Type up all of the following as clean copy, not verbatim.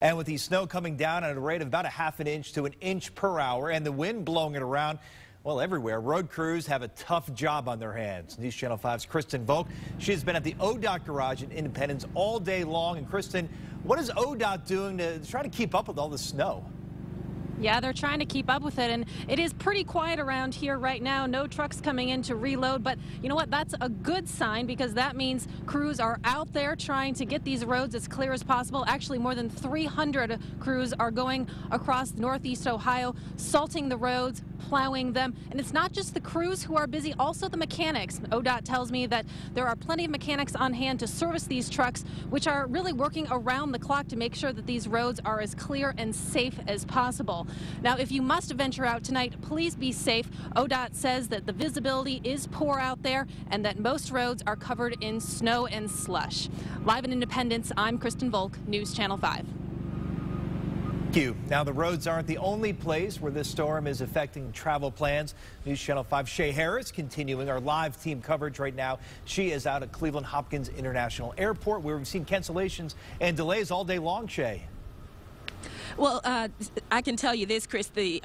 And with the snow coming down at a rate of about a half an inch to an inch per hour and the wind blowing it around, well, everywhere, road crews have a tough job on their hands. News Channel 5's Kristen Volk, she has been at the ODOT garage in Independence all day long. And Kristen, what is ODOT doing to try to keep up with all the snow? Yeah, they're trying to keep up with it, and it is pretty quiet around here right now. No trucks coming in to reload, but you know what? That's a good sign because that means crews are out there trying to get these roads as clear as possible. Actually, more than 300 crews are going across northeast Ohio, salting the roads, plowing them. And it's not just the crews who are busy, also the mechanics. ODOT tells me that there are plenty of mechanics on hand to service these trucks, which are really working around the clock to make sure that these roads are as clear and safe as possible. Now, if you must venture out tonight, please be safe. ODOT says that the visibility is poor out there and that most roads are covered in snow and slush. Live in Independence, I'm Kristen Volk, News Channel 5. Thank you. Now, the roads aren't the only place where this storm is affecting travel plans. News Channel 5 Shay Harris continuing our live team coverage right now. She is out at Cleveland Hopkins International Airport, where we've seen cancellations and delays all day long, Shay. Well, I can tell you this, Chris, the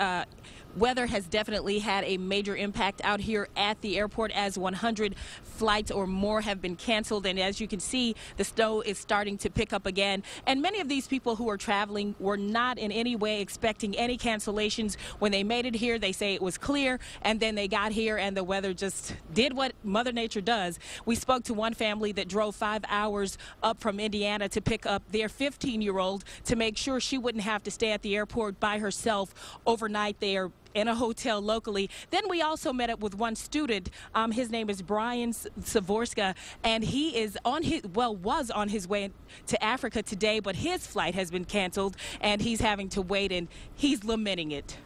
weather has definitely had a major impact out here at the airport as 100 flights or more have been canceled. And as you can see, the snow is starting to pick up again. And many of these people who are traveling were not in any way expecting any cancellations. When they made it here, they say it was clear, and then they got here and the weather just did what Mother Nature does. We spoke to one family that drove 5 hours up from Indiana to pick up their 15-year-old to make sure she wouldn't have to stay at the airport by herself overnight there in a hotel locally. Then we also met up with one student. His name is Brian Savorska, and he is was on his way to Africa today, but his flight has been canceled and he's having to wait, and he's lamenting it.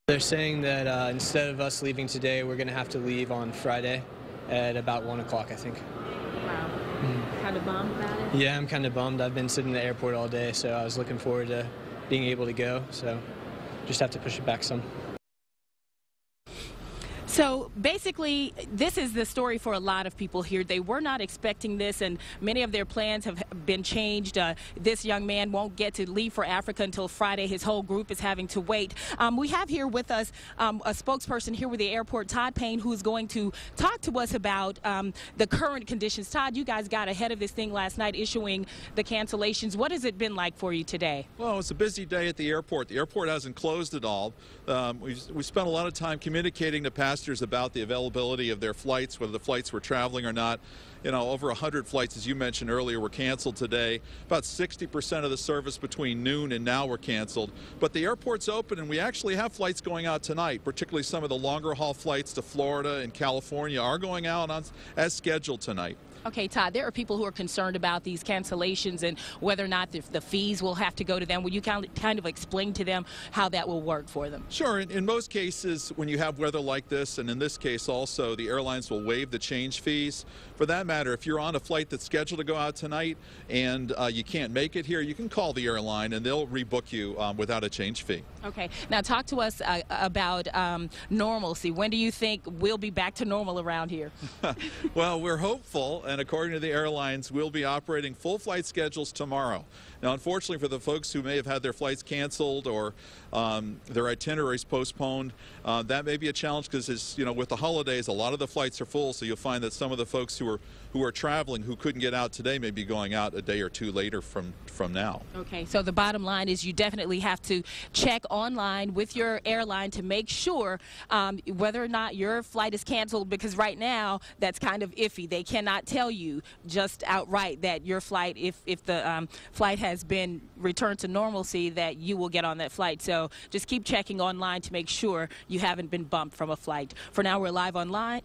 They're saying that instead of us leaving today, we're going to have to leave on Friday at about 1 o'clock, I think. Wow. Kind of bummed about it? Yeah, I'm kind of bummed. I've been sitting in the airport all day, so I was looking forward to being able to go. So just have to push it back some. So basically, this is the story for a lot of people here. They were not expecting this, and many of their plans have been changed. This young man won't get to leave for Africa until Friday. His whole group is having to wait. We have here with us a spokesperson here with the airport, Todd Payne, who is going to talk to us about the current conditions. Todd, you guys got ahead of this thing last night, issuing the cancellations. What has it been like for you today? Well, it's a busy day at the airport. The airport hasn't closed at all. We spent a lot of time communicating to passengers about the availability of their flights, whether the flights were traveling or not. You know, over 100 flights, as you mentioned earlier, were canceled today. About 60% of the service between noon and now were canceled. But the airport's open, and we actually have flights going out tonight, particularly some of the longer haul flights to Florida and California are going out as scheduled tonight. Okay, Todd, there are people who are concerned about these cancellations and whether or not the fees will have to go to them. Will you kind of explain to them how that will work for them? Sure. In most cases, when you have weather like this, and in this case also, the airlines will waive the change fees. For that matter, if you're on a flight that's scheduled to go out tonight and you can't make it here, you can call the airline and they'll rebook you without a change fee. Okay. Now talk to us about normalcy. When do you think we'll be back to normal around here? Well, we're hopeful, and according to the airlines, we'll be operating full flight schedules tomorrow. Now, unfortunately, for the folks who may have had their flights canceled or their itineraries postponed, that may be a challenge because, you know, with the holidays, a lot of the flights are full. So you'll find that some of the folks who are traveling who couldn't get out today may be going out a day or two later from now. Okay. So the bottom line is you definitely have to check online with your airline to make sure whether or not your flight is canceled, because right now that's kind of iffy. They cannot tell you just outright that your flight, if the flight has been returned to normalcy, that you will get on that flight. So just keep checking online to make sure you haven't been bumped from a flight. For now, we're live online.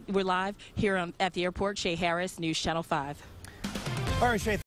We're live here at the airport. Shay Harris, News Channel 5. All right, Shay.